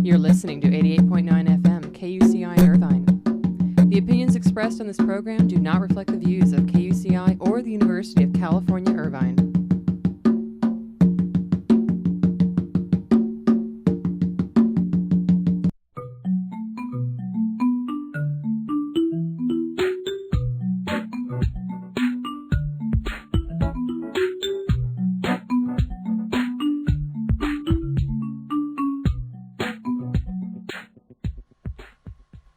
You're listening to 88.9 FM KUCI Irvine. The opinions expressed on this program do not reflect the views of KUCI or the University of California, Irvine.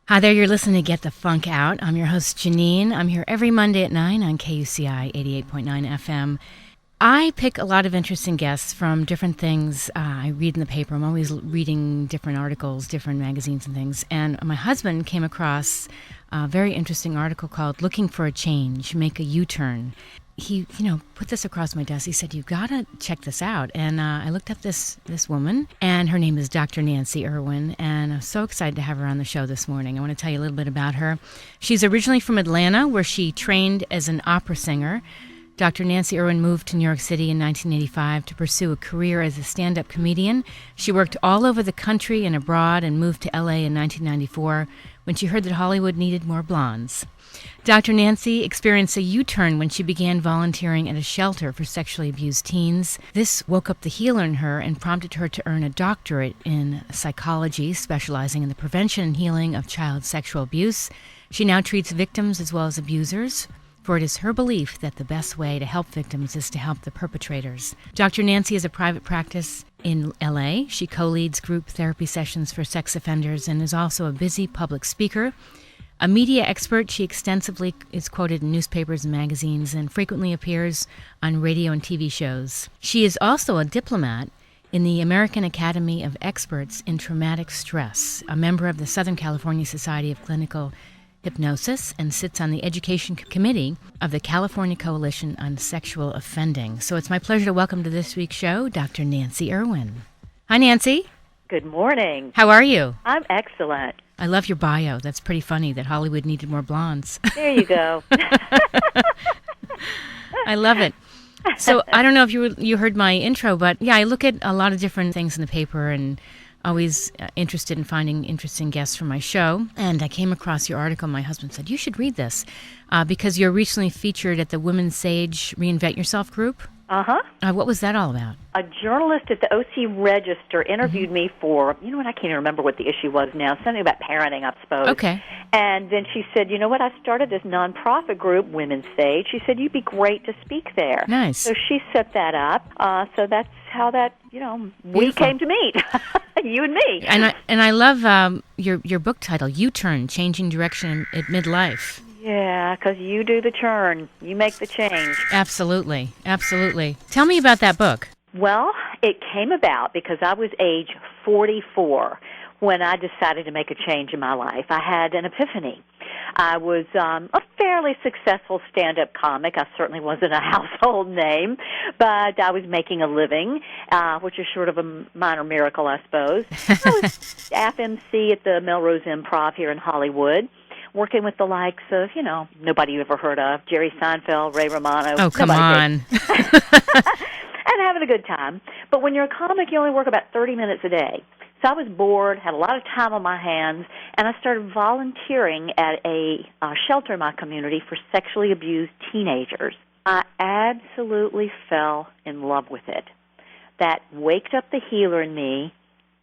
Hi there, you're listening to Get the Funk Out. I'm your host, Janine. I'm here every Monday at 9 on KUCI 88.9 FM. I pick a lot of interesting guests from different things I read in the paper. I'm always reading different articles, different magazines and things. And my husband came across a very interesting article called Looking for a Change, Make a U-Turn. He, put this across my desk. He said, "You gotta check this out." And I looked up this woman, and her name is Dr. Nancy Irwin, and I'm so excited to have her on the show this morning. I want to tell you a little bit about her. She's originally from Atlanta, where she trained as an opera singer. Dr. Nancy Irwin moved to New York City in 1985 to pursue a career as a stand-up comedian. She worked all over the country and abroad and moved to LA in 1994 when she heard that Hollywood needed more blondes. Dr. Nancy experienced a U-turn when she began volunteering at a shelter for sexually abused teens. This woke up the healer in her and prompted her to earn a doctorate in psychology, specializing in the prevention and healing of child sexual abuse. She now treats victims as well as abusers, for it is her belief that the best way to help victims is to help the perpetrators. Dr. Nancy has a private practice in LA. She co-leads group therapy sessions for sex offenders and is also a busy public speaker. A media expert, she extensively is quoted in newspapers and magazines and frequently appears on radio and TV shows. She is also a diplomat in the American Academy of Experts in Traumatic Stress, a member of the Southern California Society of Clinical Hypnosis, and sits on the Education Committee of the California Coalition on Sexual Offending. So it's my pleasure to welcome to this week's show Dr. Nancy Irwin. Hi, Nancy. Good morning. How are you? I'm excellent. I love your bio. That's pretty funny that Hollywood needed more blondes. There you go. I love it. So I don't know if you heard my intro, but yeah, I look at a lot of different things in the paper and always interested in finding interesting guests for my show. And I came across your article. My husband said, "You should read this because you're recently featured at the Women's Sage Reinvent Yourself group." Uh-huh. What was that all about? A journalist at the OC Register interviewed me for, I can't even remember what the issue was now, something about parenting, I suppose. Okay. And then she said, I started this nonprofit group, Women's Sage. She said, you'd be great to speak there. Nice. So she set that up. So that's how that, we came to meet, you and me. And I love your book title, U-Turn, Changing Direction at Midlife. Yeah, because you do the turn. You make the change. Absolutely. Absolutely. Tell me about that book. Well, it came about because I was age 44 when I decided to make a change in my life. I had an epiphany. I was a fairly successful stand-up comic. I certainly wasn't a household name, but I was making a living, which is sort of a minor miracle, I suppose. I was FMC at the Melrose Improv here in Hollywood, working with the likes of, nobody you ever heard of, Jerry Seinfeld, Ray Romano. Oh, come on. And having a good time. But when you're a comic, you only work about 30 minutes a day. So I was bored, had a lot of time on my hands, and I started volunteering at a shelter in my community for sexually abused teenagers. I absolutely fell in love with it. That waked up the healer in me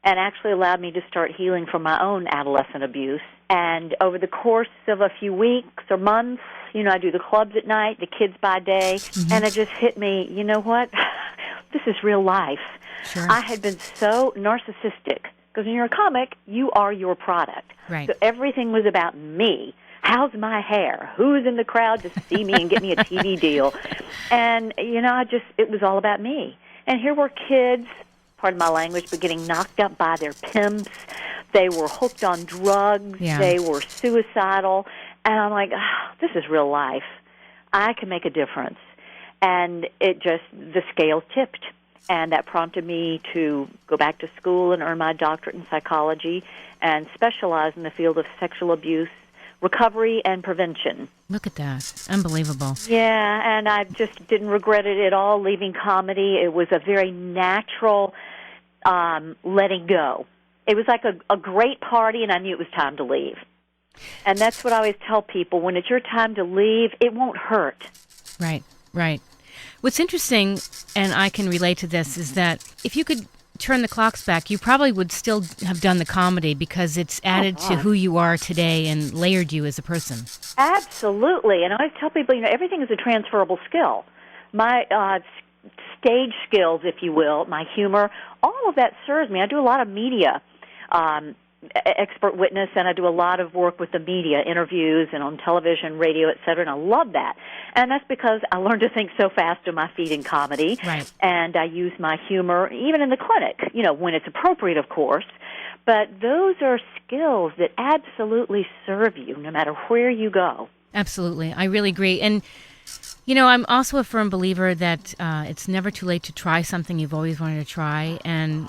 and actually allowed me to start healing from my own adolescent abuse. And over the course of a few weeks or months, I do the clubs at night, the kids by day, and it just hit me, you know what? This is real life. Sure. I had been so narcissistic, because when you're a comic, you are your product. Right. So everything was about me. How's my hair? Who's in the crowd to see me and get me a TV deal? And, it was all about me. And here were kids, pardon my language, but getting knocked up by their pimps. They were hooked on drugs. Yeah. They were suicidal. And I'm like, this is real life. I can make a difference. And the scale tipped. And that prompted me to go back to school and earn my doctorate in psychology and specialize in the field of sexual abuse, recovery, and prevention. Look at that. Unbelievable. Yeah, and I just didn't regret it at all, leaving comedy. It was a very natural letting go. It was like a great party, and I knew it was time to leave. And that's what I always tell people. When it's your time to leave, it won't hurt. Right, right. What's interesting, and I can relate to this, is that if you could turn the clocks back, you probably would still have done the comedy because it's added to who you are today and layered you as a person. Absolutely. And I always tell people, everything is a transferable skill. My stage skills, if you will, my humor, all of that serves me. I do a lot of media, expert witness, and I do a lot of work with the media, interviews and on television, radio, et cetera, and I love that. And that's because I learned to think so fast on my feet in comedy, right. And I use my humor even in the clinic, when it's appropriate, of course. But those are skills that absolutely serve you no matter where you go. Absolutely. I really agree. And I'm also a firm believer that it's never too late to try something you've always wanted to try. And,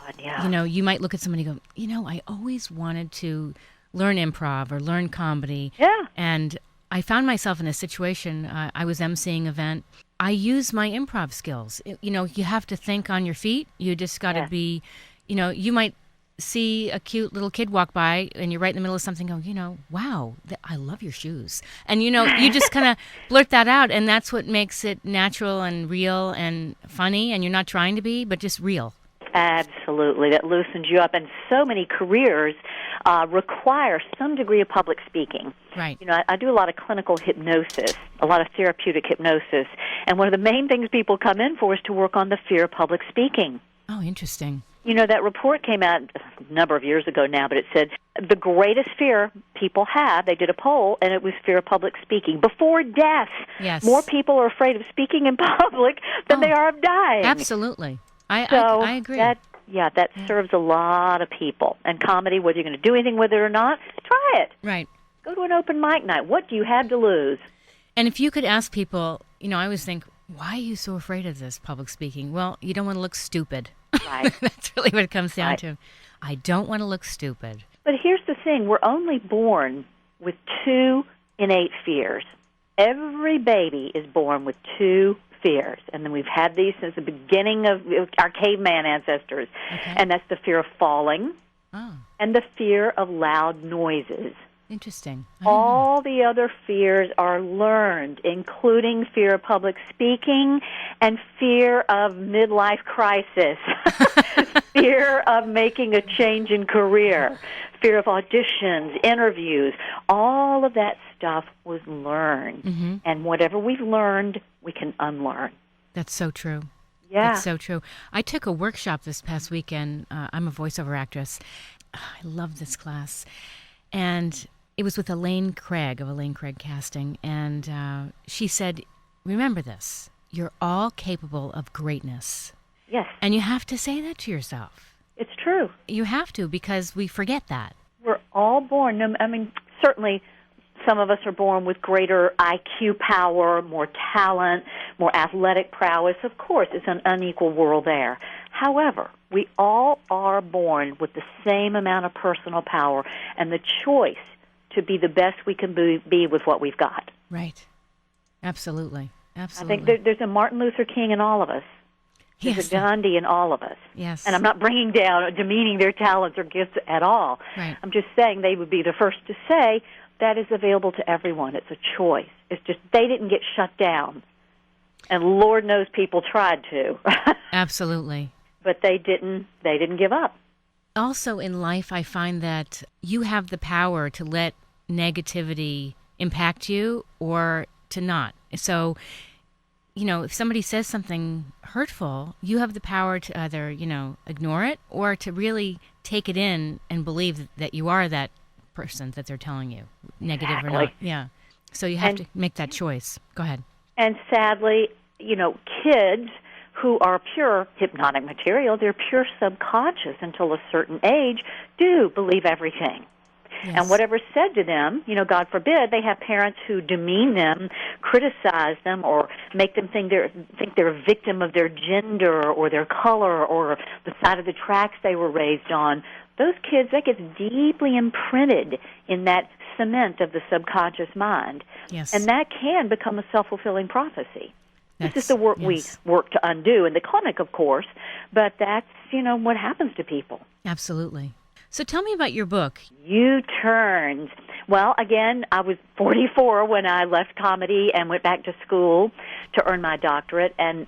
you might look at somebody and go, I always wanted to learn improv or learn comedy. Yeah. And I found myself in a situation, I was emceeing an event. I use my improv skills. You have to think on your feet. You just got to be, you might see a cute little kid walk by and you're right in the middle of something going, wow, I love your shoes. And, you just kind of blurt that out. And that's what makes it natural and real and funny. And you're not trying to be, but just real. Absolutely. That loosens you up. And so many careers require some degree of public speaking. Right. I do a lot of clinical hypnosis, a lot of therapeutic hypnosis. And one of the main things people come in for is to work on the fear of public speaking. Oh, interesting. That report came out a number of years ago now, but it said the greatest fear people have, they did a poll, and it was fear of public speaking. Before death, yes. More people are afraid of speaking in public than they are of dying. Absolutely. I agree. That serves a lot of people. And comedy, whether you're going to do anything with it or not, try it. Right. Go to an open mic night. What do you have to lose? And if you could ask people, I always think, why are you so afraid of this public speaking? Well, you don't want to look stupid. Right. That's really what it comes down to. I don't want to look stupid. But here's the thing. We're only born with 2 innate fears. Every baby is born with 2 fears. And then we've had these since the beginning of our caveman ancestors. Okay. And that's the fear of falling and the fear of loud noises. Interesting. All the other fears are learned, including fear of public speaking and fear of midlife crisis, fear of making a change in career, fear of auditions, interviews. All of that stuff was learned. Mm-hmm. And whatever we've learned, we can unlearn. That's so true. Yeah. That's so true. I took a workshop this past weekend. I'm a voiceover actress. I love this class. And it was with Elaine Craig of Elaine Craig Casting, and she said, remember this, you're all capable of greatness. Yes. And you have to say that to yourself. It's true. You have to, because we forget that. We're all born, certainly some of us are born with greater IQ power, more talent, more athletic prowess. Of course, it's an unequal world there. However, we all are born with the same amount of personal power and the choice to be the best we can be with what we've got. Right. Absolutely. Absolutely. I think there's a Martin Luther King in all of us. There's a Gandhi in all of us. Yes. And I'm not bringing down or demeaning their talents or gifts at all. Right. I'm just saying they would be the first to say that is available to everyone. It's a choice. It's just they didn't get shut down. And Lord knows people tried to. Absolutely. But they didn't give up. Also in life, I find that you have the power to let negativity impact you or to not. So, if somebody says something hurtful, you have the power to either, ignore it or to really take it in and believe that you are that person that they're telling you, negative or not. Yeah. So you have to make that choice. Go ahead. And sadly, kids who are pure hypnotic material, they're pure subconscious until a certain age, do believe everything. Yes. And whatever's said to them, God forbid, they have parents who demean them, criticize them, or make them think they're a victim of their gender or their color or the side of the tracks they were raised on. Those kids, that gets deeply imprinted in that cement of the subconscious mind. Yes. And that can become a self-fulfilling prophecy. This is the work we work to undo in the clinic, of course, but that's, what happens to people. Absolutely. So tell me about your book. U-turns. Well, again, I was 44 when I left comedy and went back to school to earn my doctorate, and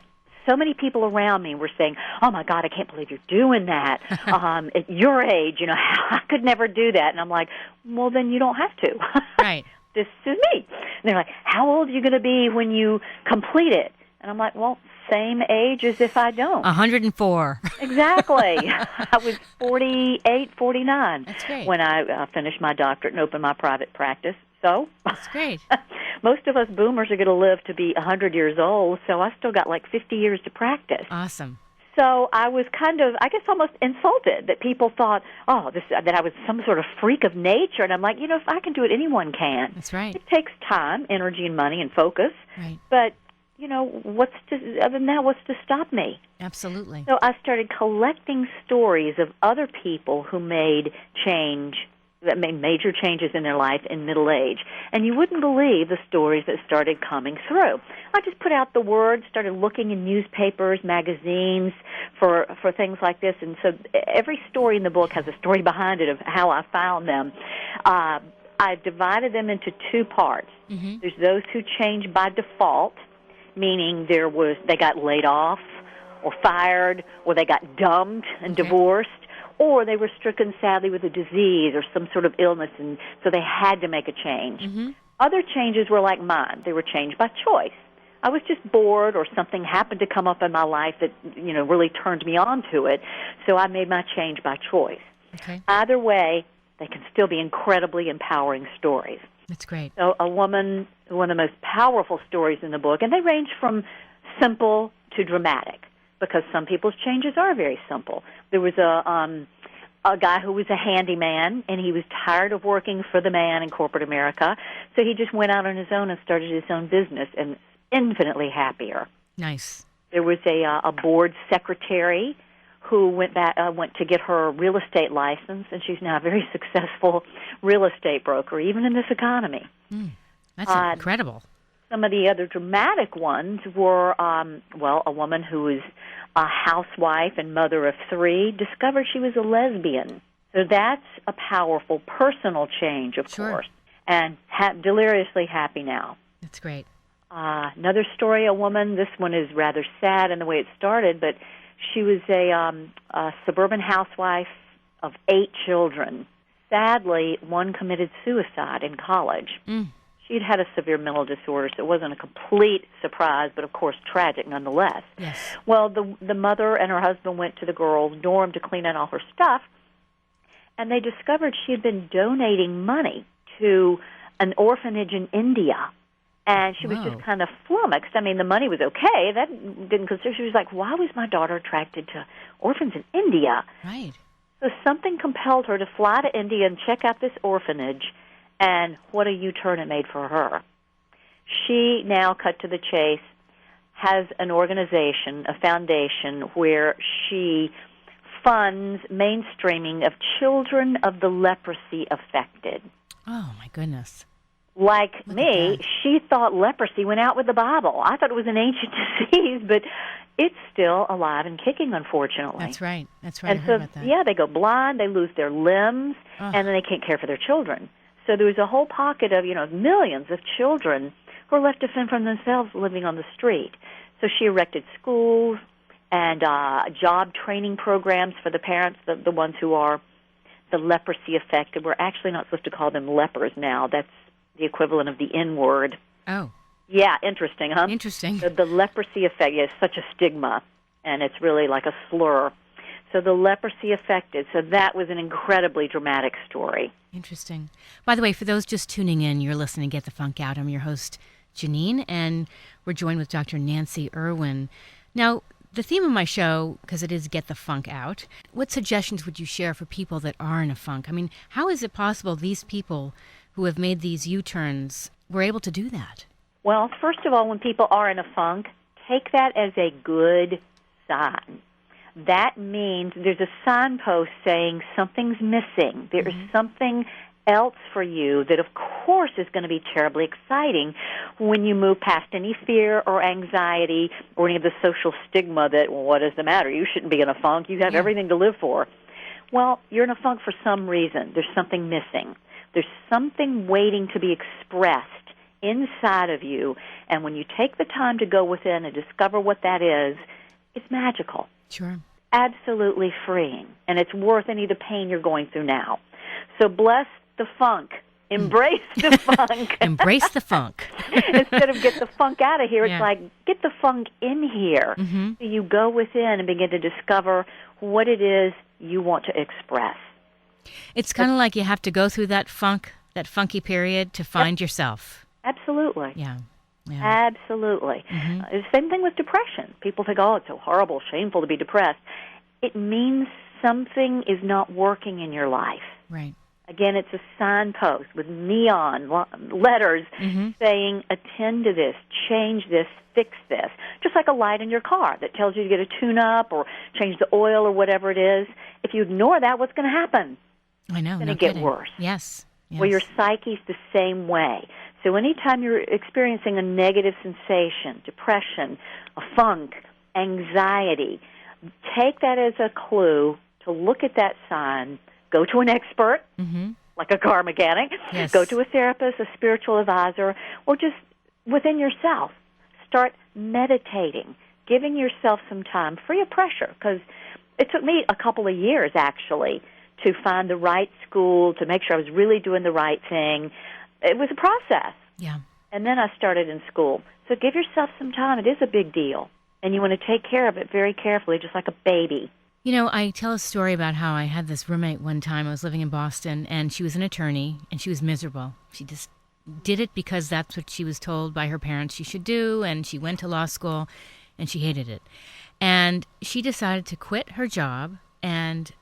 so many people around me were saying, "Oh my God, I can't believe you're doing that. At your age, I could never do that." And I'm like, "Well, then you don't have to." Right. This is me. And they're like, "How old are you going to be when you complete it?" And I'm like, "Well, same age as if I don't." 104. Exactly. I was 48, 49 That's great. when I finished my doctorate and opened my private practice. So That's great. most of us boomers are going to live to be 100 years old, so I still got like 50 years to practice. Awesome. So I was kind of, I guess, almost insulted that people thought, that I was some sort of freak of nature. And I'm like, if I can do it, anyone can. That's right. It takes time, energy, and money, and focus. Right. But, other than that, what's to stop me? Absolutely. So I started collecting stories of other people who made major changes in their life in middle age. And you wouldn't believe the stories that started coming through. I just put out the word, started looking in newspapers, magazines for things like this. And so every story in the book has a story behind it of how I found them. I divided them into two parts. Mm-hmm. There's those who change by default, meaning they got laid off or fired, or they got dumped and divorced, or they were stricken, sadly, with a disease or some sort of illness, and so they had to make a change. Mm-hmm. Other changes were like mine. They were changed by choice. I was just bored, or something happened to come up in my life that, really turned me on to it, so I made my change by choice. Okay. Either way, they can still be incredibly empowering stories. That's great. So a woman, one of the most powerful stories in the book, and they range from simple to dramatic, because some people's changes are very simple. There was a guy who was a handyman, and he was tired of working for the man in corporate America, so he just went out on his own and started his own business, and infinitely happier. Nice. There was a board secretary who went to get her real estate license, and she's now a very successful real estate broker, even in this economy. That's incredible. Some of the other dramatic ones were, a woman who was a housewife and mother of 3 discovered she was a lesbian. So that's a powerful personal change, of course, and deliriously happy now. That's great. Another story, a woman, this one is rather sad in the way it started, but she was a suburban housewife of 8 children. Sadly, one committed suicide in college. She'd had a severe mental disorder, so it wasn't a complete surprise, but of course tragic nonetheless. Yes. Well, the mother and her husband went to the girl's dorm to clean out all her stuff, and they discovered she had been donating money to an orphanage in India. And she was just kind of flummoxed. I mean, the money was okay. That didn't consider. She was like, why was my daughter attracted to orphans in India? Right. So something compelled her to fly to India and check out this orphanage, and what a U-turn it made for her. She now, cut to the chase, has an organization, a foundation, where she funds mainstreaming of children of the leprosy affected. Oh, my goodness. Like me, she thought leprosy went out with the Bible. I thought it was an ancient disease, but it's still alive and kicking, unfortunately. That's right. That's right. And I so, heard about that. they go blind, they lose their limbs, and then they can't care for their children. So there was a whole pocket of, millions of children who are left to fend for themselves living on the street. So she erected schools and job training programs for the parents, the ones who are the leprosy affected. We're actually not supposed to call them lepers now. That's the equivalent of the N-word. Oh. Yeah, interesting, huh? Interesting. The leprosy affected is such a stigma, and it's really like a slur. So the leprosy affected. So that was an incredibly dramatic story. Interesting. By the way, for those just tuning in, you're listening to Get the Funk Out. I'm your host, Janine, and we're joined with Dr. Nancy Irwin. Now, the theme of my show, because it is Get the Funk Out, what suggestions would you share for people that are in a funk? I mean, how is it possible these people who have made these U-turns were able to do that? Well, first of all, when people are in a funk, take that as a good sign. That means there's a signpost saying something's missing. There's something else for you that, of course, is going to be terribly exciting when you move past any fear or anxiety or any of the social stigma that, well, what is the matter? You shouldn't be in a funk. You have everything to live for. Well, you're in a funk for some reason. There's something missing. There's something waiting to be expressed inside of you, and when you take the time to go within and discover what that is, it's magical. Sure. Absolutely freeing, and it's worth any of the pain you're going through now. So bless the funk. Embrace the funk. Embrace the funk. Instead of get the funk out of here, Yeah. it's like get the funk in here. Mm-hmm. So you go within and begin to discover what it is you want to express. It's kind of like you have to go through that funky period to find yourself. Absolutely. Yeah. Absolutely. Mm-hmm. The same thing with depression. People think, oh, it's so horrible, shameful to be depressed. It means something is not working in your life. Right. Again, it's a signpost with neon letters saying, attend to this, change this, fix this. Just like a light in your car that tells you to get a tune-up or change the oil or whatever it is. If you ignore that, what's going to happen? I know. It's going to get worse. Yes. Well, your psyche's the same way. So anytime you're experiencing a negative sensation, depression, a funk, anxiety, take that as a clue to look at that sign, go to an expert, like a car mechanic, go to a therapist, a spiritual advisor, or just within yourself. Start meditating, giving yourself some time, free of pressure, because it took me a couple of years, actually, to find the right school, to make sure I was really doing the right thing. It was a process. Yeah. And then I started in school. So give yourself some time. It is a big deal. And you want to take care of it very carefully, just like a baby. You know, I tell a story about how I had this roommate one time. I was living in Boston, and she was an attorney, and she was miserable. She just did it because that's what she was told by her parents she should do, and she went to law school, and she hated it. And she decided to quit her job, and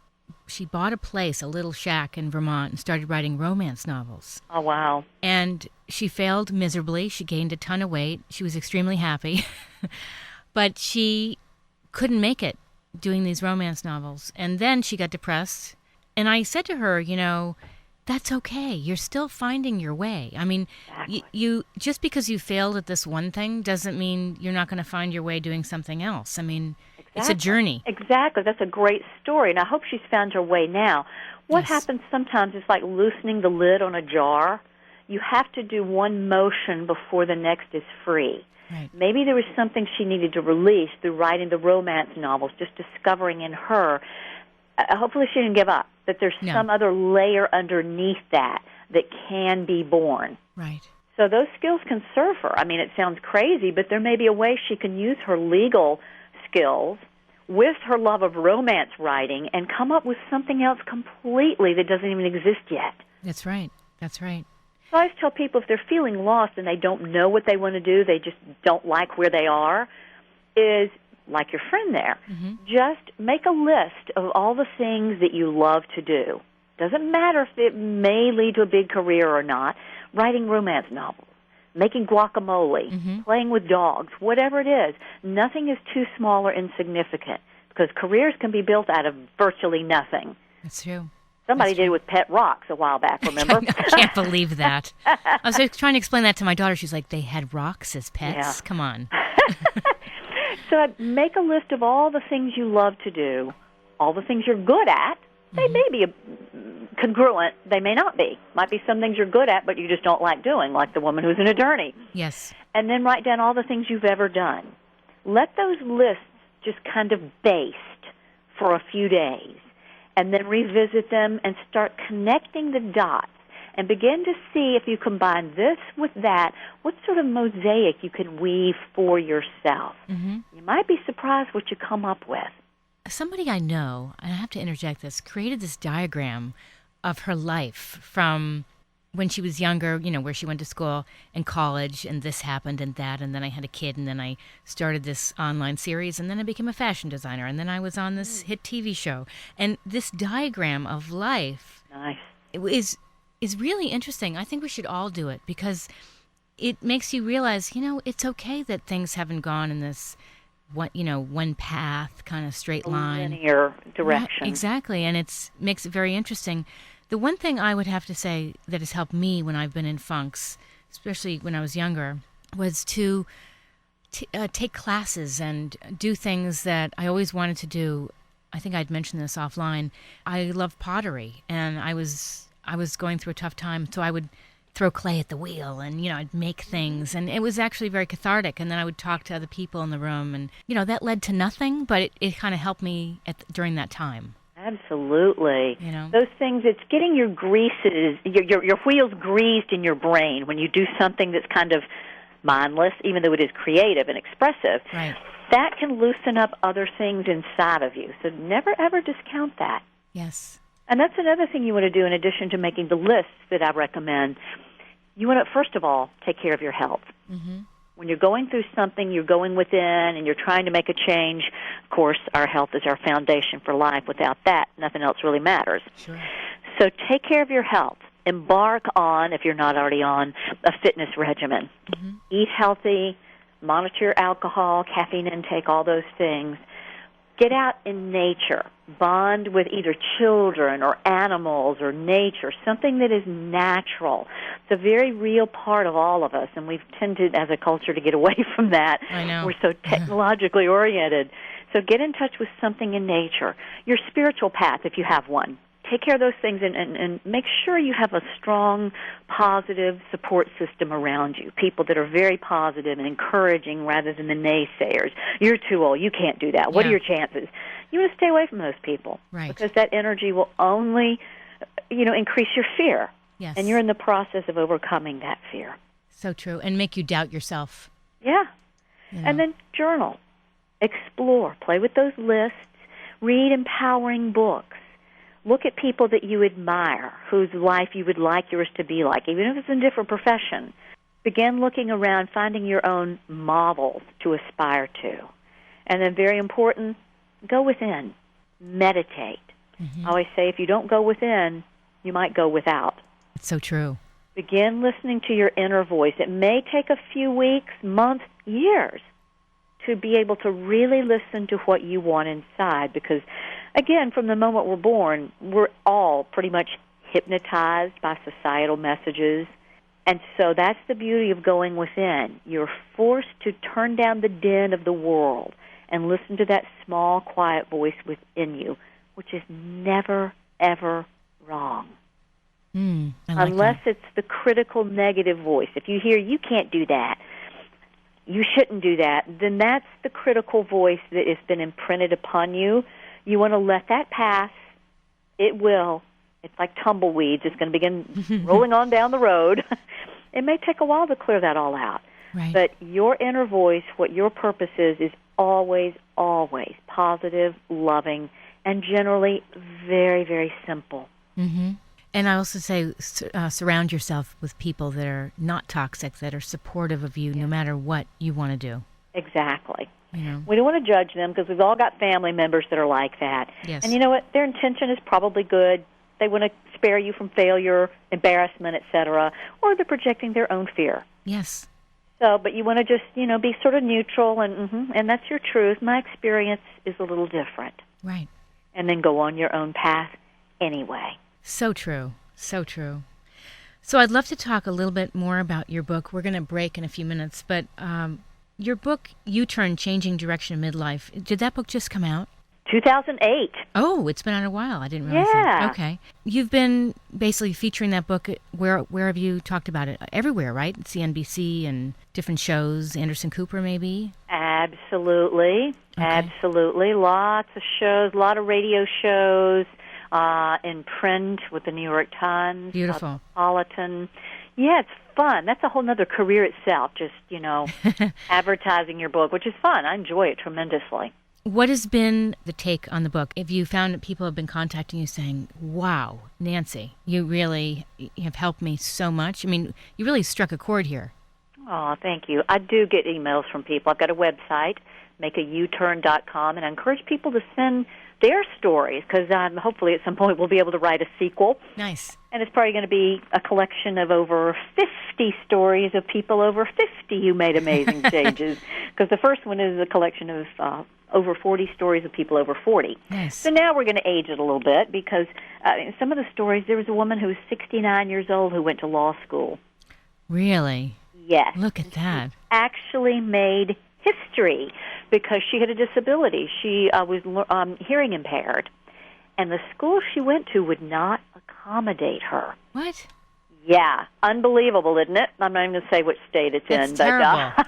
she bought a place, a little shack in Vermont, and started writing romance novels. Oh, wow. And she failed miserably. She gained a ton of weight. She was extremely happy. But she couldn't make it doing these romance novels. And then she got depressed. And I said to her, you know, that's okay. You're still finding your way. I mean, you just because you failed at this one thing doesn't mean you're not going to find your way doing something else. I mean, it's a journey. Exactly. That's a great story, and I hope she's found her way now. What happens sometimes is like loosening the lid on a jar. You have to do one motion before the next is free. Right. Maybe there was something she needed to release through writing the romance novels, just discovering in her. Hopefully she didn't give up, that there's some other layer underneath that can be born. Right. So those skills can serve her. I mean, it sounds crazy, but there may be a way she can use her legal skills with her love of romance writing and come up with something else completely that doesn't even exist yet. That's right. That's right. So I always tell people if they're feeling lost and they don't know what they want to do, they just don't like where they are, is like your friend there. Just make a list of all the things that you love to do. Doesn't matter if it may lead to a big career or not. Writing romance novels, making guacamole, playing with dogs, whatever it is. Nothing is too small or insignificant because careers can be built out of virtually nothing. That's true. Somebody did it with pet rocks a while back, remember? I can't believe that. I was trying to explain that to my daughter. She's like, they had rocks as pets? Yeah. Come on. So I'd make a list of all the things you love to do, all the things you're good at. They may be congruent. They may not be. Might be some things you're good at, but you just don't like doing, like the woman who's an attorney. Yes. And then write down all the things you've ever done. Let those lists just kind of baste for a few days, and then revisit them and start connecting the dots and begin to see if you combine this with that, what sort of mosaic you can weave for yourself. You might be surprised what you come up with. Somebody I know, and I have to interject this, created this diagram of her life from when she was younger, you know, where she went to school and college, and this happened and that, and then I had a kid, and then I started this online series, and then I became a fashion designer, and then I was on this hit TV show. And this diagram of life is really interesting. I think we should all do it because it makes you realize, you know, it's okay that things haven't gone in this one path, kind of straight line. Linear direction. Right, exactly, and makes it very interesting. The one thing I would have to say that has helped me when I've been in funks, especially when I was younger, was to take classes and do things that I always wanted to do I think I'd mentioned this offline. I love pottery, and I was going through a tough time, so I would throw clay at the wheel, and I'd make things, and it was actually very cathartic. And then I would talk to other people in the room, and that led to nothing, but it kind of helped me during that time. Absolutely. Those things, it's getting your greases, your wheels greased in your brain when you do something that's kind of mindless, even though it is creative and expressive. Right. That can loosen up other things inside of you. So never, ever discount that. Yes. And that's another thing you want to do in addition to making the lists that I recommend. You want to, first of all, take care of your health. Mm-hmm. When you're going through something, you're going within and you're trying to make a change, of course, our health is our foundation for life. Without that, nothing else really matters. Sure. So take care of your health. Embark on, if you're not already on, a fitness regimen. Mm-hmm. Eat healthy, monitor your alcohol, caffeine intake, all those things. Get out in nature. Bond with either children or animals or nature, something that is natural. It's a very real part of all of us, and we've tended as a culture to get away from that. I know. We're so technologically oriented. So get in touch with something in nature. Your spiritual path, if you have one. Take care of those things and make sure you have a strong, positive support system around you, people that are very positive and encouraging rather than the naysayers. You're too old. You can't do that. What are your chances? You want to stay away from those people. Right. Because that energy will only, increase your fear. Yes. And you're in the process of overcoming that fear. So true. And make you doubt yourself. Yeah. And then journal. Explore. Play with those lists. Read empowering books. Look at people that you admire, whose life you would like yours to be like, even if it's in a different profession. Begin looking around, finding your own models to aspire to. And then very important, go within. Meditate. Mm-hmm. I always say if you don't go within, you might go without. It's so true. Begin listening to your inner voice. It may take a few weeks, months, years to be able to really listen to what you want inside because, again, from the moment we're born, we're all pretty much hypnotized by societal messages. And so that's the beauty of going within. You're forced to turn down the din of the world and listen to that small, quiet voice within you, which is never, ever wrong. Unless it's the critical negative voice. If you hear, you can't do that, you shouldn't do that, then that's the critical voice that has been imprinted upon you. You want to let that pass. It will. It's like tumbleweeds. It's going to begin rolling on down the road. It may take a while to clear that all out. Right. But your inner voice, what your purpose is always, always positive, loving, and generally very, very simple. Mm-hmm. And I also say surround yourself with people that are not toxic, that are supportive of you no matter what you want to do. Exactly. You know? We don't want to judge them because we've all got family members that are like that. Yes. And you know what? Their intention is probably good. They want to spare you from failure, embarrassment, etc., or they're projecting their own fear. Yes. So, but you want to just, be sort of neutral and that's your truth. My experience is a little different. Right. And then go on your own path anyway. So true. So true. So I'd love to talk a little bit more about your book. We're going to break in a few minutes, but your book, U-Turn, Changing Direction in Midlife, did that book just come out? 2008. Oh, it's been out a while. I didn't realize Yeah. that. Okay. You've been basically featuring that book. Where have you talked about it? Everywhere, right? CNBC and different shows. Anderson Cooper, maybe? Absolutely. Okay. Absolutely. Lots of shows, a lot of radio shows, in print with the New York Times. Beautiful. Cosmopolitan. Yeah, it's fun. That's a whole other career itself, just, advertising your book, which is fun. I enjoy it tremendously. What has been the take on the book? Have you found that people have been contacting you saying, wow, Nancy, you really have helped me so much? I mean, you really struck a chord here. Oh, thank you. I do get emails from people. I've got a website, makeauturn.com, and I encourage people to send their stories because hopefully at some point we'll be able to write a sequel. Nice. And it's probably going to be a collection of over 50 stories of people over 50 who made amazing changes because the first one is a collection of over 40 stories of people over 40. Nice. So now we're going to age it a little bit because some of the stories, there was a woman who was 69 years old who went to law school. Really? Yes. Look at that. Actually made history because she had a disability. She was hearing impaired, and the school she went to would not accommodate her. What? Yeah, unbelievable, isn't it? I'm not even going to say which state it's in. Terrible. But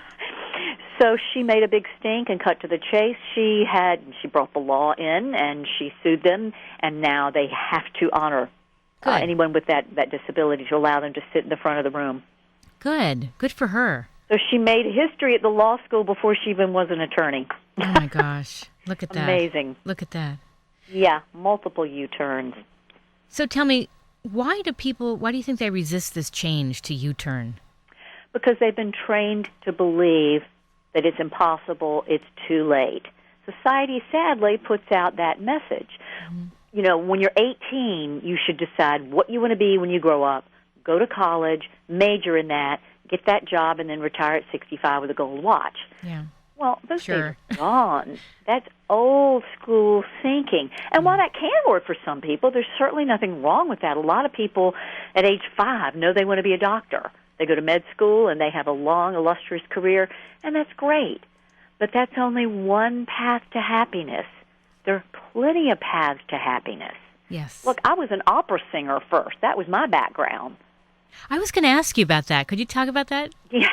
so she made a big stink and cut to the chase. She brought the law in, and she sued them, and now they have to honor anyone with that disability to allow them to sit in the front of the room. Good for her. So she made history at the law school before she even was an attorney. Oh, my gosh. Look at that. Amazing. Look at that. Yeah, multiple U-turns. So tell me, why do you think they resist this change to U-turn? Because they've been trained to believe that it's impossible, it's too late. Society, sadly, puts out that message. Mm-hmm. You know, when you're 18, you should decide what you want to be when you grow up, go to college, major in that, get that job, and then retire at 65 with a gold watch. Yeah. Well, those days are gone. That's old school thinking. And while that can work for some people, there's certainly nothing wrong with that. A lot of people at age 5 know they want to be a doctor. They go to med school, and they have a long, illustrious career, and that's great. But that's only one path to happiness. There are plenty of paths to happiness. Yes. Look, I was an opera singer first. That was my background. I was going to ask you about that. Could you talk about that? Yeah.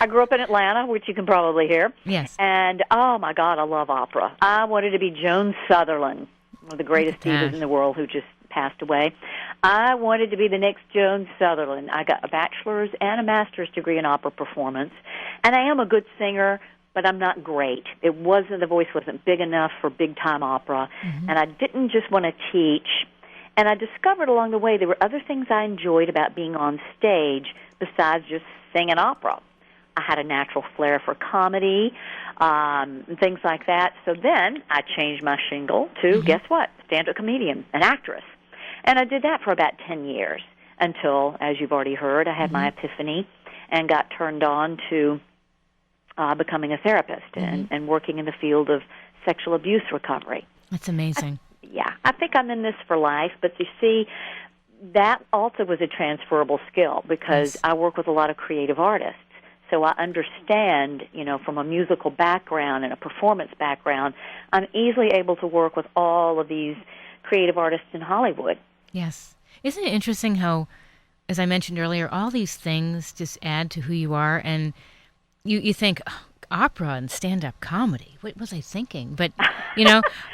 I grew up in Atlanta, which you can probably hear. Yes. And, oh, my God, I love opera. I wanted to be Joan Sutherland, one of the greatest divas in the world who just passed away. I wanted to be the next Joan Sutherland. I got a bachelor's and a master's degree in opera performance. And I am a good singer, but I'm not great. The voice wasn't big enough for big-time opera. Mm-hmm. And I didn't just want to teach. And I discovered along the way there were other things I enjoyed about being on stage besides just singing opera. I had a natural flair for comedy, and things like that. So then I changed my shingle to, guess what, stand-up comedian, an actress. And I did that for about 10 years until, as you've already heard, I had my epiphany and got turned on to becoming a therapist and working in the field of sexual abuse recovery. That's amazing. I think I'm in this for life, but you see, that also was a transferable skill because I work with a lot of creative artists. So I understand, from a musical background and a performance background, I'm easily able to work with all of these creative artists in Hollywood. Yes. Isn't it interesting how, as I mentioned earlier, all these things just add to who you are, and you think, opera and stand-up comedy. What was I thinking? But,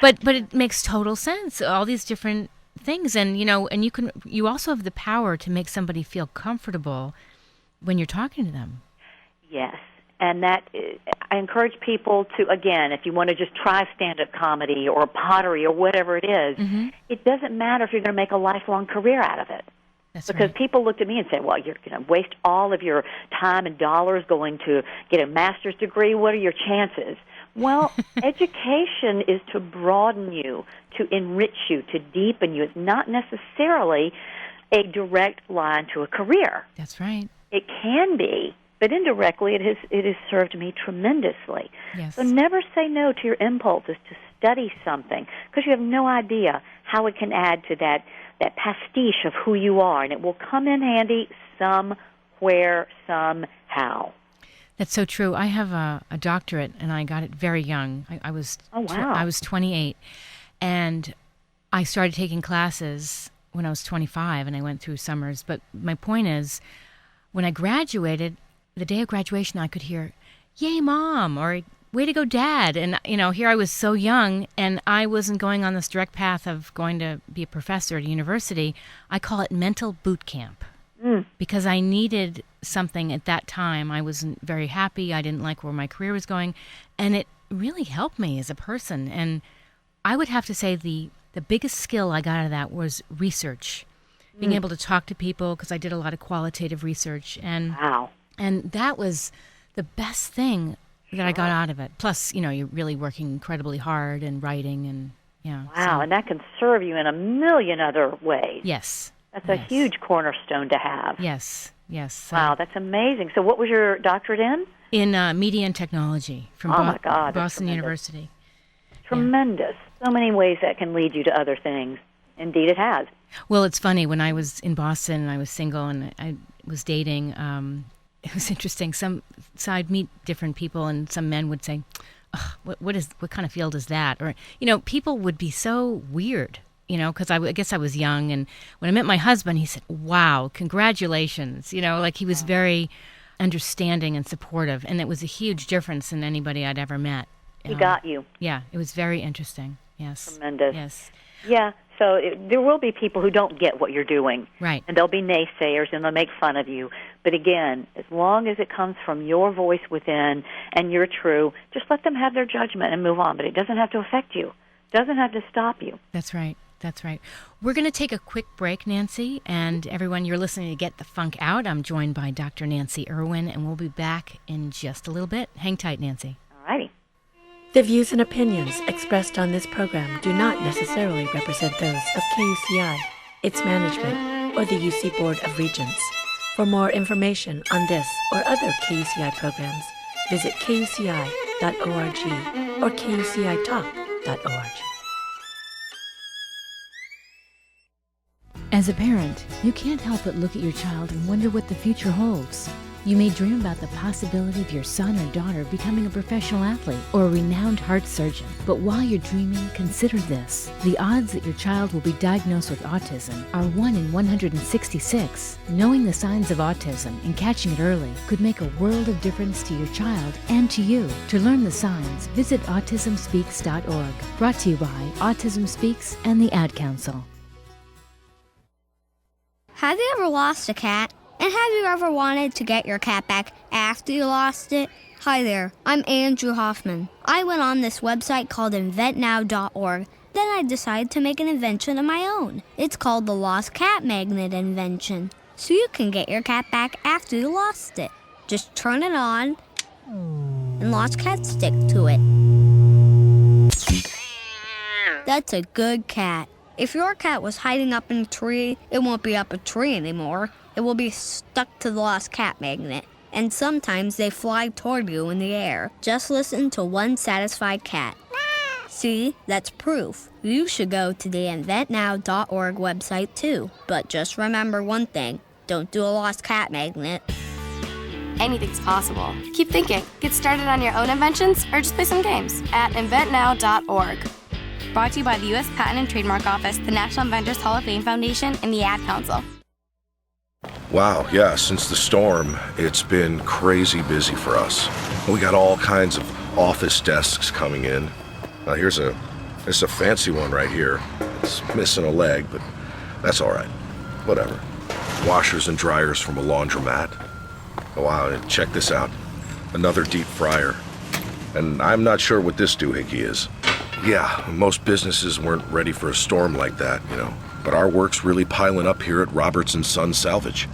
but it makes total sense. All these different things, and and you also have the power to make somebody feel comfortable when you're talking to them. Yes, and that I encourage people to, again, if you want to just try stand-up comedy or pottery or whatever it is, it doesn't matter if you're going to make a lifelong career out of it. That's because people looked at me and said, well, you're going to waste all of your time and dollars going to get a master's degree. What are your chances? Well, education is to broaden you, to enrich you, to deepen you. It's not necessarily a direct line to a career. That's right. It can be, but indirectly it has served me tremendously. Yes. So never say no to your impulses to study something because you have no idea how it can add to that pastiche of who you are, and it will come in handy somewhere, somehow. That's so true. I have a doctorate, and I got it very young. I was I was 28, and I started taking classes when I was 25, and I went through summers. But my point is, when I graduated, the day of graduation, I could hear, "Yay, Mom," or "Way to go, Dad." And, here I was so young, and I wasn't going on this direct path of going to be a professor at a university. I call it mental boot camp because I needed something at that time. I wasn't very happy. I didn't like where my career was going, and it really helped me as a person. And I would have to say the biggest skill I got out of that was research, being able to talk to people because I did a lot of qualitative research. And that was the best thing that I got out of it. Plus, you're really working incredibly hard and writing and, Wow, and that can serve you in a million other ways. Yes. That's a huge cornerstone to have. Yes. Wow, that's amazing. So what was your doctorate in? In media and technology from Boston University. Tremendous. So many ways that can lead you to other things. Indeed, it has. Well, it's funny. When I was in Boston and I was single and I was dating, it was interesting. So I'd meet different people, and some men would say, "Ugh, what kind of field is that?" Or, people would be so weird, because I guess I was young. And when I met my husband, he said, "Wow, congratulations." Like he was very understanding and supportive. And it was a huge difference than anybody I'd ever met. He got you. Yeah, it was very interesting. Yes. Tremendous. Yes. Yeah, so there will be people who don't get what you're doing. Right. And there'll be naysayers, and they'll make fun of you. But again, as long as it comes from your voice within and you're true, just let them have their judgment and move on. But it doesn't have to affect you. It doesn't have to stop you. That's right. That's right. We're going to take a quick break, Nancy. And everyone, you're listening to Get the Funk Out. I'm joined by Dr. Nancy Irwin, and we'll be back in just a little bit. Hang tight, Nancy. All righty. The views and opinions expressed on this program do not necessarily represent those of KUCI, its management, or the UC Board of Regents. For more information on this or other KUCI programs, visit kuci.org or kucitalk.org. As a parent, you can't help but look at your child and wonder what the future holds. You may dream about the possibility of your son or daughter becoming a professional athlete or a renowned heart surgeon. But while you're dreaming, consider this. The odds that your child will be diagnosed with autism are 1 in 166. Knowing the signs of autism and catching it early could make a world of difference to your child and to you. To learn the signs, visit autismspeaks.org. Brought to you by Autism Speaks and the Ad Council. Have you ever lost a cat? And have you ever wanted to get your cat back after you lost it? Hi there, I'm Andrew Hoffman. I went on this website called inventnow.org. Then I decided to make an invention of my own. It's called the Lost Cat Magnet Invention. So you can get your cat back after you lost it. Just turn it on, and lost cats stick to it. That's a good cat. If your cat was hiding up in a tree, it won't be up a tree anymore. It will be stuck to the lost cat magnet. And sometimes they fly toward you in the air. Just listen to one satisfied cat. See, that's proof. You should go to the inventnow.org website too. But just remember one thing. Don't do a lost cat magnet. Anything's possible. Keep thinking. Get started on your own inventions or just play some games at inventnow.org. Brought to you by the U.S. Patent and Trademark Office, the National Inventors Hall of Fame Foundation, and the Ad Council. Wow, yeah, since the storm, it's been crazy busy for us. We got all kinds of office desks coming in. Now here's a fancy one right here. It's missing a leg, but that's all right. Whatever. Washers and dryers from a laundromat. Oh, wow, and check this out. Another deep fryer. And I'm not sure what this doohickey is. Yeah, most businesses weren't ready for a storm like that, but our work's really piling up here at Roberts & Son Salvage.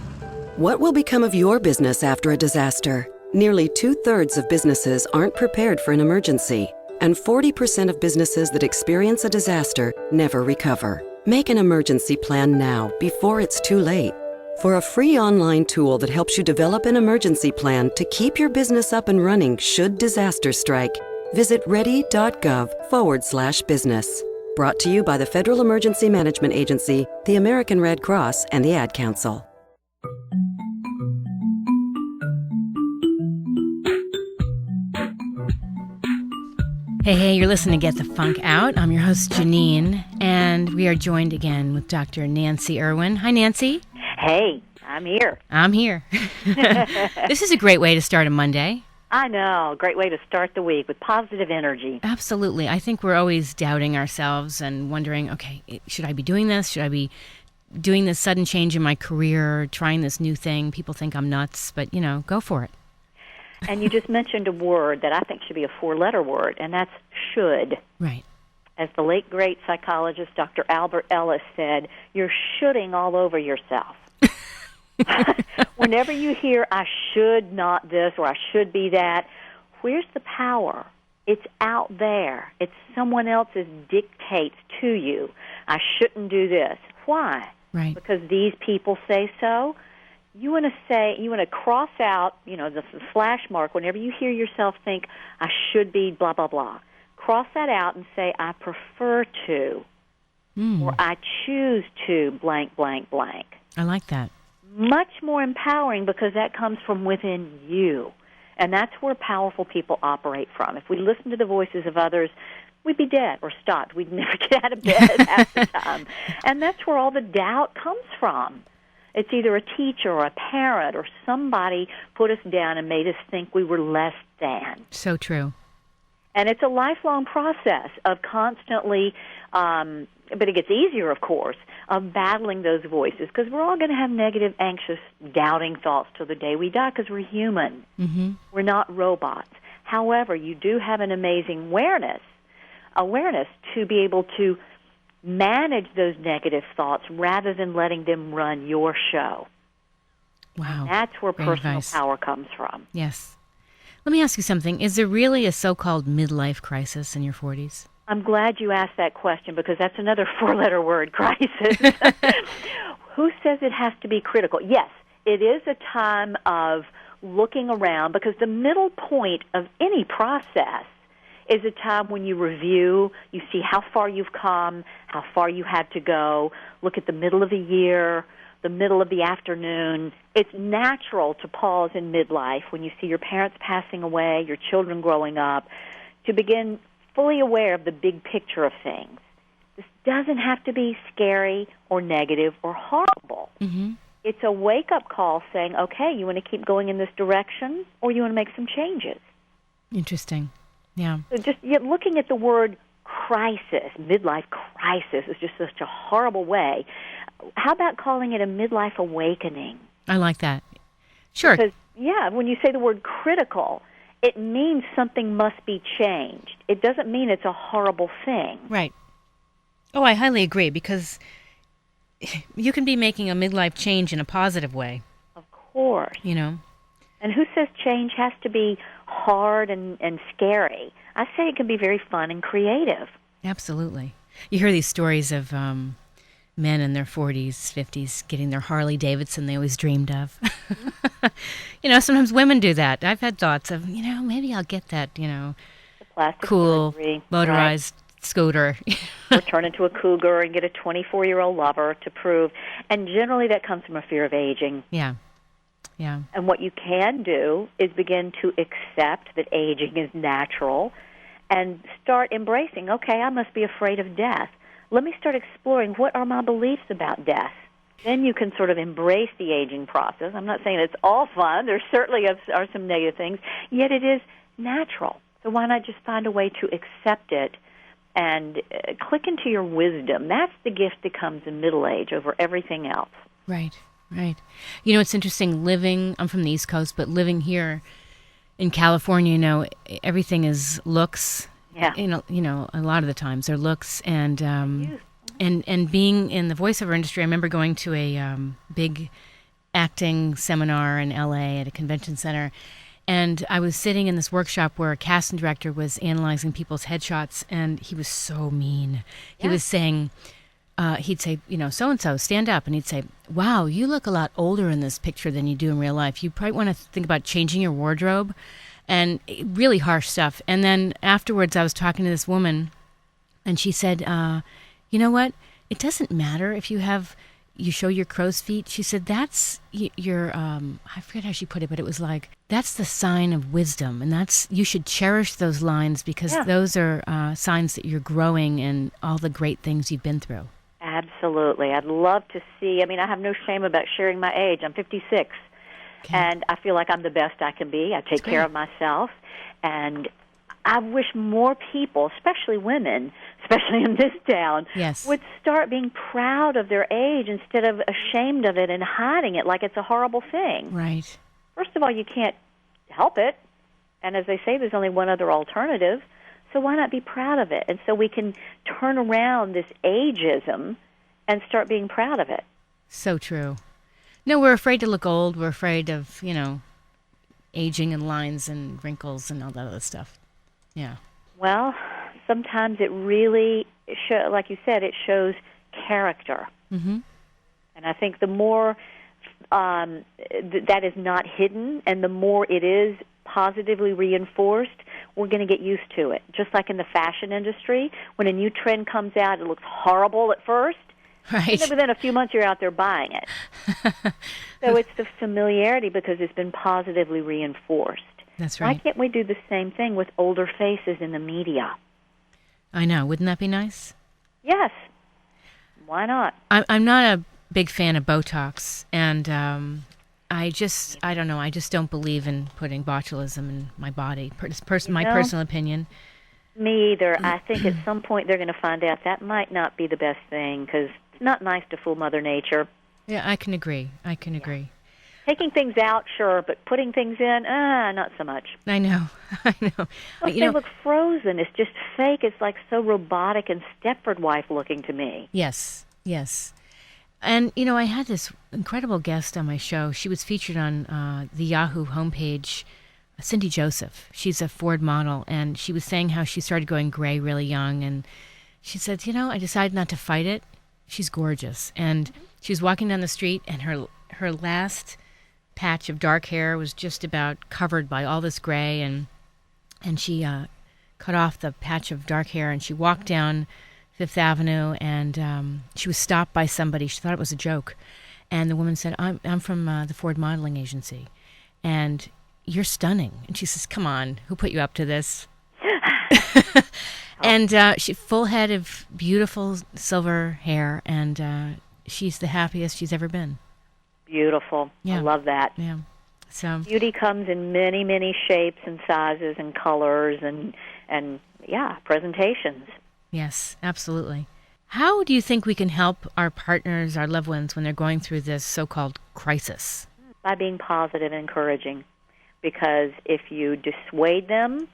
What will become of your business after a disaster? Nearly 2/3 of businesses aren't prepared for an emergency, and 40% of businesses that experience a disaster never recover. Make an emergency plan now, before it's too late. For a free online tool that helps you develop an emergency plan to keep your business up and running should disaster strike, visit ready.gov/business. Brought to you by the Federal Emergency Management Agency, the American Red Cross, and the Ad Council. Hey, you're listening to Get the Funk Out. I'm your host, Janine, and we are joined again with Dr. Nancy Irwin. Hi, Nancy. Hey, I'm here. I'm here. This is a great way to start a Monday. I know. Great way to start the week with positive energy. Absolutely. I think we're always doubting ourselves and wondering, okay, should I be doing this? Should I be doing this sudden change in my career, trying this new thing? People think I'm nuts, but, go for it. And you just mentioned a word that I think should be a 4-letter word, and that's should. Right. As the late, great psychologist Dr. Albert Ellis said, you're shoulding all over yourself. Whenever you hear, I should not this or I should be that, where's the power? It's out there. It's someone else's dictates to you. I shouldn't do this. Why? Right. Because these people say so. You want to cross out, the slash mark whenever you hear yourself think, I should be blah, blah, blah. Cross that out and say, I prefer to, or I choose to blank, blank, blank. I like that. Much more empowering because that comes from within you. And that's where powerful people operate from. If we listen to the voices of others, we'd be dead or stopped. We'd never get out of bed half the time. And that's where all the doubt comes from. It's either a teacher or a parent or somebody put us down and made us think we were less than. So true. And it's a lifelong process of constantly, but it gets easier, of course, of battling those voices, because we're all going to have negative, anxious, doubting thoughts till the day we die, because we're human. Mm-hmm. We're not robots. However, you do have an amazing awareness to be able to manage those negative thoughts rather than letting them run your show. Wow. And that's where Great personal advice. power comes from. Yes. Let me ask you something. Is there really a so-called midlife crisis in your 40s? I'm glad you asked that question, because that's another four-letter word, crisis. Who says it has to be critical? Yes, it is a time of looking around, because the middle point of any process is a time when you review, you see how far you've come, how far you had to go, look at the middle of the year, the middle of the afternoon. It's natural to pause in midlife when you see your parents passing away, your children growing up, to begin fully aware of the big picture of things. This doesn't have to be scary or negative or horrible. Mm-hmm. It's a wake-up call saying, okay, you want to keep going in this direction, or you want to make some changes? Interesting. Yeah. So just looking at the word crisis, midlife crisis, is just such a horrible way. How about calling it a midlife awakening? I like that. Sure. Because, when you say the word critical, it means something must be changed. It doesn't mean it's a horrible thing. Right. Oh, I highly agree, because you can be making a midlife change in a positive way. Of course. You know? And who says change has to be hard and scary? I say it can be very fun and creative. Absolutely. You hear these stories of men in their 40s, 50s getting their Harley Davidson they always dreamed of. Sometimes women do that. I've had thoughts of, maybe I'll get that, The plastic cool surgery, motorized scooter. Or turn into a cougar and get a 24-year-old lover to prove. And generally that comes from a fear of aging. Yeah. Yeah. And what you can do is begin to accept that aging is natural and start embracing, okay, I must be afraid of death. Let me start exploring what are my beliefs about death. Then you can sort of embrace the aging process. I'm not saying it's all fun. There certainly are some negative things, yet it is natural. So why not just find a way to accept it and click into your wisdom? That's the gift that comes in middle age over everything else. Right, right. It's interesting I'm from the East Coast, but living here in California, everything is looks. Yeah. A lot of the times they're looks, and being in the voiceover industry, I remember going to a big acting seminar in LA at a convention center, and I was sitting in this workshop where a casting director was analyzing people's headshots, and he was so mean. He was saying, he'd say, so-and-so, stand up, and he'd say, wow, you look a lot older in this picture than you do in real life. You probably want to think about changing your wardrobe. And really harsh stuff. And then afterwards, I was talking to this woman, and she said, you know what? It doesn't matter if you show your crow's feet. She said, that's your, I forget how she put it, but it was like, that's the sign of wisdom. And you should cherish those lines, because those are signs that you're growing in all the great things you've been through. Absolutely. I'd love to see, I have no shame about sharing my age. I'm 56. Okay. And I feel like I'm the best I can be. I take care of myself. And I wish more people, especially women, especially in this town, would start being proud of their age instead of ashamed of it and hiding it like it's a horrible thing. Right. First of all, you can't help it. And as they say, there's only one other alternative. So why not be proud of it? And so we can turn around this ageism and start being proud of it. So true. No, we're afraid to look old. We're afraid of, aging and lines and wrinkles and all that other stuff. Yeah. Well, sometimes it really, like you said, it shows character. Mm-hmm. And I think the more that is not hidden and the more it is positively reinforced, we're going to get used to it. Just like in the fashion industry, when a new trend comes out, it looks horrible at first. Right. And then within a few months, you're out there buying it. So it's the familiarity because it's been positively reinforced. That's right. Why can't we do the same thing with older faces in the media? I know. Wouldn't that be nice? Yes. Why not? I'm not a big fan of Botox, and I don't know. I just don't believe in putting botulism in my body. My personal opinion. Me either. I think at some point they're going to find out that might not be the best thing because it's not nice to fool Mother Nature. Yeah, I can agree. Taking things out, sure, but putting things in, not so much. I know. Plus, they look frozen. It's just fake. It's like so robotic and Stepford wife looking to me. Yes. And, I had this incredible guest on my show. She was featured on the Yahoo homepage, Cindy Joseph. She's a Ford model, and she was saying how she started going gray really young, and she said, I decided not to fight it. She's gorgeous. And she was walking down the street, and her last patch of dark hair was just about covered by all this gray, and she cut off the patch of dark hair, and she walked down Fifth Avenue, and she was stopped by somebody. She thought it was a joke, and the woman said, I'm from the Ford Modeling Agency, and you're stunning. And she says, come on, who put you up to this? And she full head of beautiful silver hair, and she's the happiest she's ever been. Beautiful. Yeah. I love that. Yeah. So beauty comes in many, many shapes and sizes and colors and presentations. Yes, absolutely. How do you think we can help our partners, our loved ones, when they're going through this so-called crisis? By being positive and encouraging. Because if you dissuade them,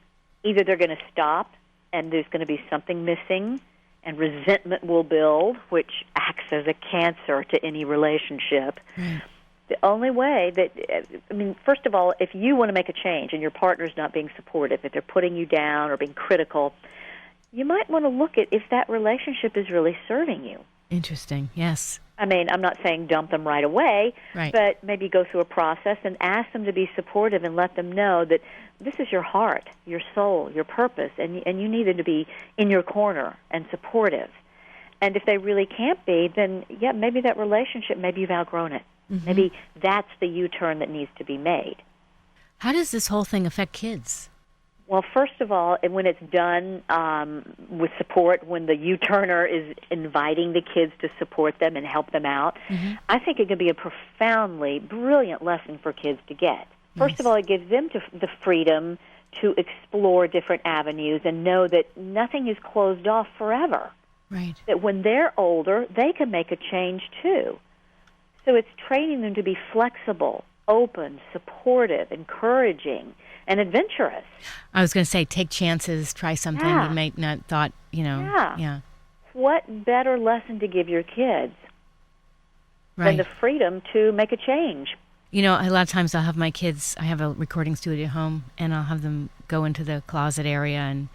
either they're going to stop and there's going to be something missing and resentment will build, which acts as a cancer to any relationship. Right. The only way first of all, if you want to make a change and your partner's not being supportive, if they're putting you down or being critical, you might want to look at if that relationship is really serving you. Interesting, yes. I'm not saying dump them right away, right. But maybe go through a process and ask them to be supportive and let them know that this is your heart, your soul, your purpose, and you need them to be in your corner and supportive. And if they really can't be, then, maybe that relationship, maybe you've outgrown it. Mm-hmm. Maybe that's the U-turn that needs to be made. How does this whole thing affect kids? Well, first of all, when it's done with support, when the U-turner is inviting the kids to support them and help them out, mm-hmm. I think it could be a profoundly brilliant lesson for kids to get. First of all, it gives them the freedom to explore different avenues and know that nothing is closed off forever. Right. That when they're older, they can make a change too. So it's training them to be flexible, open, supportive, encouraging, and adventurous. I was going to say, take chances, try something you might not thought, Yeah. What better lesson to give your kids than the freedom to make a change? A lot of times I'll have my kids, I have a recording studio at home, and I'll have them go into the closet area and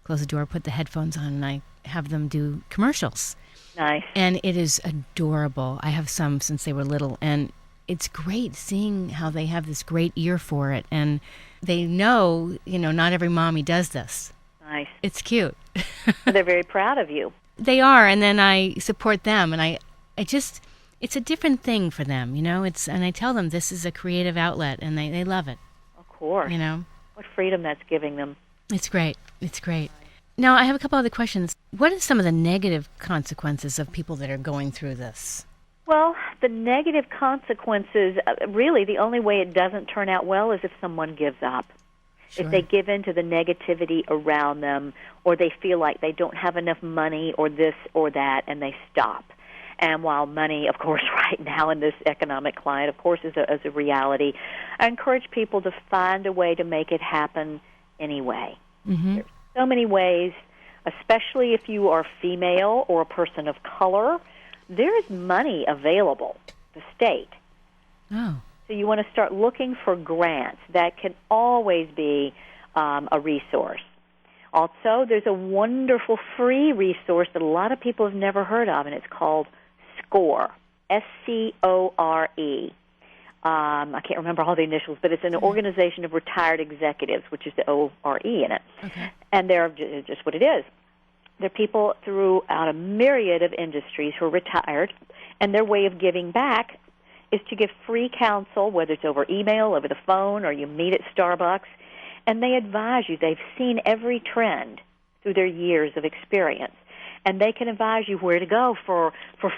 close the door, put the headphones on, and I have them do commercials. Nice. And it is adorable. I have some since they were little, and it's great seeing how they have this great ear for it, and they know, not every mommy does this. Nice. It's cute. They're very proud of you. They are, and then I support them, and it's a different thing for them, and I tell them this is a creative outlet, and they love it. Of course. What freedom that's giving them. It's great. Now, I have a couple other questions. What are some of the negative consequences of people that are going through this? Well, the negative consequences, really the only way it doesn't turn out well is if someone gives up. Sure. If they give in to the negativity around them, or they feel like they don't have enough money or this or that, and they stop. And while money, of course, right now in this economic climate, of course, is a reality, I encourage people to find a way to make it happen anyway. Mm-hmm. There's so many ways, especially if you are female or a person of color. There is money available, the state. Oh. So you want to start looking for grants. That can always be a resource. Also, there's a wonderful free resource that a lot of people have never heard of, and it's called SCORE, S-C-O-R-E. I can't remember all the initials, but it's an organization of retired executives, which is the O-R-E in it. Okay. And they're just what it is. There are people throughout a myriad of industries who are retired, and their way of giving back is to give free counsel, whether it's over email, over the phone, or you meet at Starbucks, and they advise you. They've seen every trend through their years of experience, and they can advise you where to go for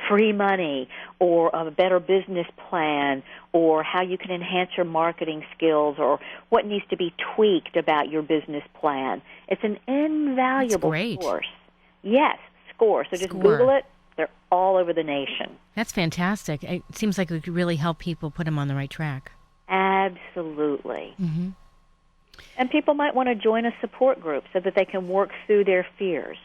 free money or a better business plan or how you can enhance your marketing skills or what needs to be tweaked about your business plan. It's an invaluable source. Yes, SCORE. So just Google it. They're all over the nation. That's fantastic. It seems like we could really help people put them on the right track. Absolutely. Mm-hmm. And people might want to join a support group so that they can work through their fears.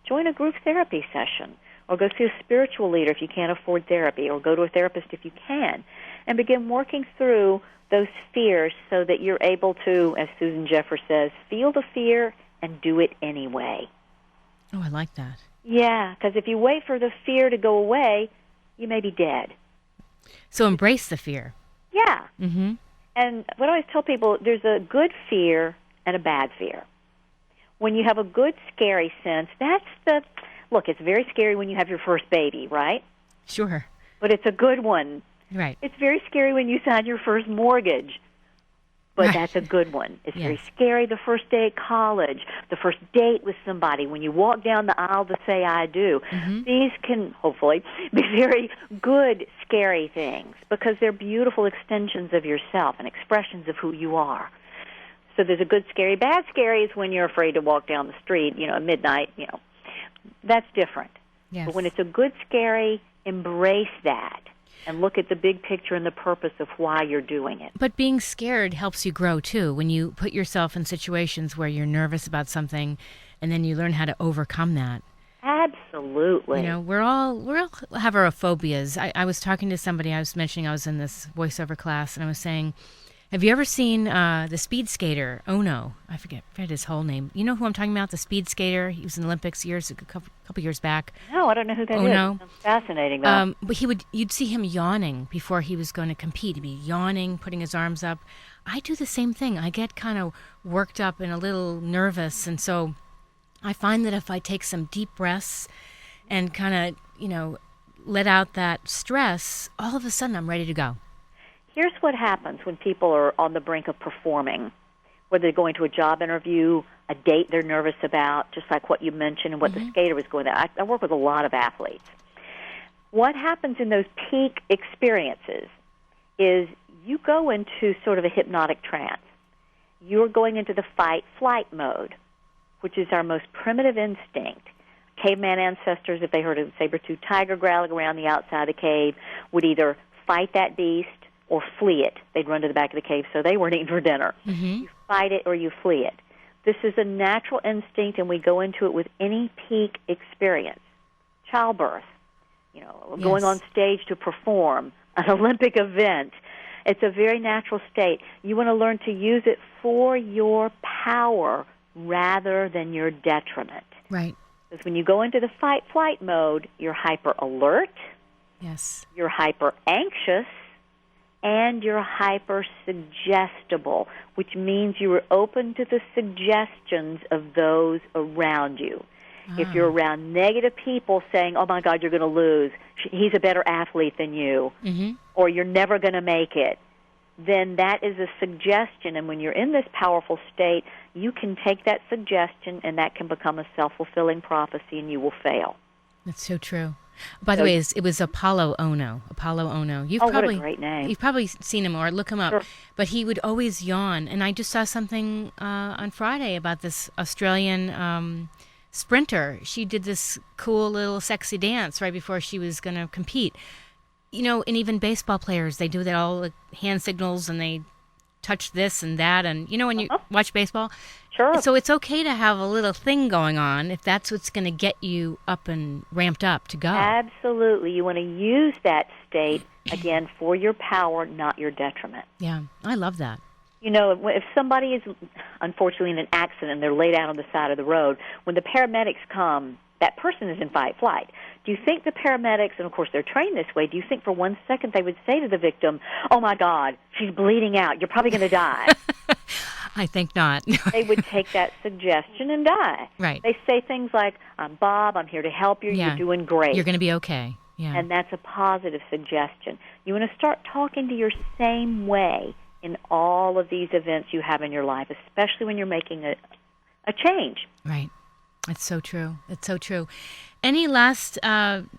Join a group therapy session, or go see a spiritual leader if you can't afford therapy, or go to a therapist if you can, and begin working through those fears so that you're able to, as Susan Jeffers says, feel the fear and do it anyway. Oh, I like that. Yeah, because if you wait for the fear to go away, you may be dead. So embrace the fear. Yeah. Mm-hmm. And what I always tell people, there's a good fear and a bad fear. When you have a good, scary sense, look, it's very scary when you have your first baby, right? Sure. But it's a good one. Right. It's very scary when you sign your first mortgage, but that's a good one. It's very scary the first day at college, the first date with somebody, when you walk down the aisle to say I do. Mm-hmm. These can, hopefully, be very good, scary things because they're beautiful extensions of yourself and expressions of who you are. So there's a good scary. Bad scary is when you're afraid to walk down the street, at midnight, That's different. Yes. But when it's a good scary, embrace that and look at the big picture and the purpose of why you're doing it. But being scared helps you grow, too. When you put yourself in situations where you're nervous about something and then you learn how to overcome that. Absolutely. We all have our phobias. I was talking to somebody, I was mentioning I was in this voiceover class, and I was saying, have you ever seen the speed skater, Ono? I forget his whole name. You know who I'm talking about, the speed skater? He was in the Olympics a couple years back. No, I don't know who that Ono. is. Sounds fascinating, though. But you'd see him yawning before he was going to compete. He'd be yawning, putting his arms up. I do the same thing. I get kind of worked up and a little nervous, and so I find that if I take some deep breaths and kind of, let out that stress, all of a sudden I'm ready to go. Here's what happens when people are on the brink of performing, whether they're going to a job interview, a date they're nervous about, just like what you mentioned and what the skater was going to. I work with a lot of athletes. What happens in those peak experiences is you go into sort of a hypnotic trance. You're going into the fight-flight mode, which is our most primitive instinct. Caveman ancestors, if they heard a saber-toothed tiger growling around the outside of the cave, would either fight that beast or flee it. They'd run to the back of the cave, so they weren't eating for dinner. Mm-hmm. You fight it or you flee it. This is a natural instinct, and we go into it with any peak experience. Childbirth, going on stage to perform, an Olympic event. It's a very natural state. You want to learn to use it for your power rather than your detriment. Right. Because when you go into the fight-flight mode, you're hyper-alert. Yes. You're hyper-anxious. And you're hyper-suggestible, which means you are open to the suggestions of those around you. If you're around negative people saying, oh, my God, you're going to lose, he's a better athlete than you, or you're never going to make it, then that is a suggestion. And when you're in this powerful state, you can take that suggestion, and that can become a self-fulfilling prophecy, and you will fail. That's so true. By the way, it was Apollo Ono. What a great name. You've probably seen him or look him up. Sure. But he would always yawn. And I just saw something on Friday about this Australian sprinter. She did this cool little sexy dance right before she was going to compete. And even baseball players, they do that all the hand signals and they touch this and that. And, when you watch baseball? Sure. So it's okay to have a little thing going on if that's what's going to get you up and ramped up to go. Absolutely. You want to use that state, again, for your power, not your detriment. Yeah, I love that. If somebody is, unfortunately, in an accident and they're laid out on the side of the road, when the paramedics come, that person is in fight-flight. Do you think the paramedics, and of course they're trained this way, do you think for 1 second they would say to the victim, oh, my God, she's bleeding out, you're probably going to die? I think not. They would take that suggestion and die. Right. They say things like, I'm Bob, I'm here to help you, Yeah. you're doing great. You're going to be okay. Yeah. And that's a positive suggestion. You want to start talking to your same way in all of these events you have in your life, especially when you're making a change. Right. It's so true. It's so true. Any last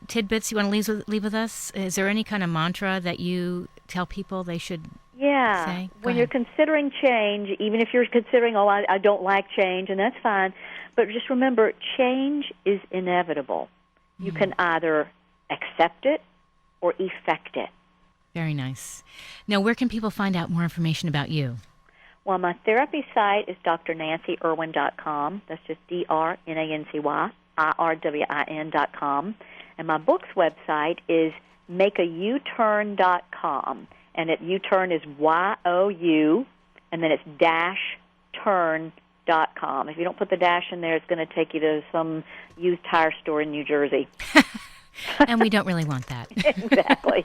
tidbits you want to leave with us? Is there any kind of mantra that you tell people they should say? When you're considering change, even if you're considering, I don't like change, and that's fine, but just remember, change is inevitable. You can either accept it or effect it. Very nice. Now, where can people find out more information about you? Well, my therapy site is drnancyrwin.com. That's just DrNancyIrwin.com. And my book's website is makeayouturn.com. And U-turn is Y-O-U, and then it's -turn.com. If you don't put the dash in there, it's going to take you to some used tire store in New Jersey. And we don't really want that. Exactly.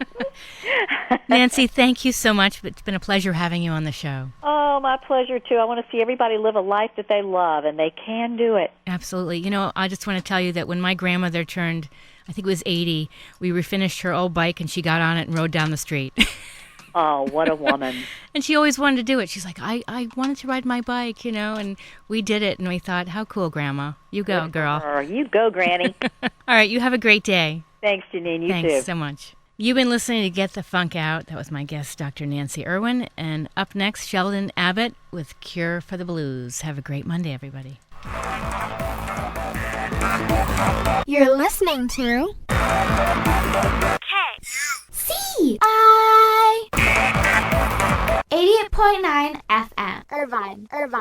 Nancy, thank you so much. It's been a pleasure having you on the show. Oh, my pleasure, too. I want to see everybody live a life that they love, and they can do it. Absolutely. You know, I just want to tell you that when my grandmother turned, I think it was 80, we refinished her old bike, and she got on it and rode down the street. Oh, what a woman. And she always wanted to do it. She's like, I wanted to ride my bike, you know, and we did it. And we thought, how cool, Grandma. You go, girl. You go, Granny. All right, you have a great day. Thanks, Janine. You Thanks too. so much. You've been listening to Get the Funk Out. That was my guest, Dr. Nancy Irwin. And up next, Sheldon Abbott with Cure for the Blues. Have a great Monday, everybody. You're listening to KUCI 88.9 FM. Irvine. Friend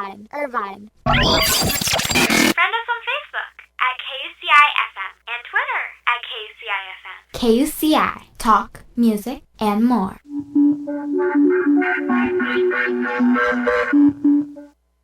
us on Facebook at KUCI FM and Twitter at KUCI FM. KUCI. Talk, music, and more.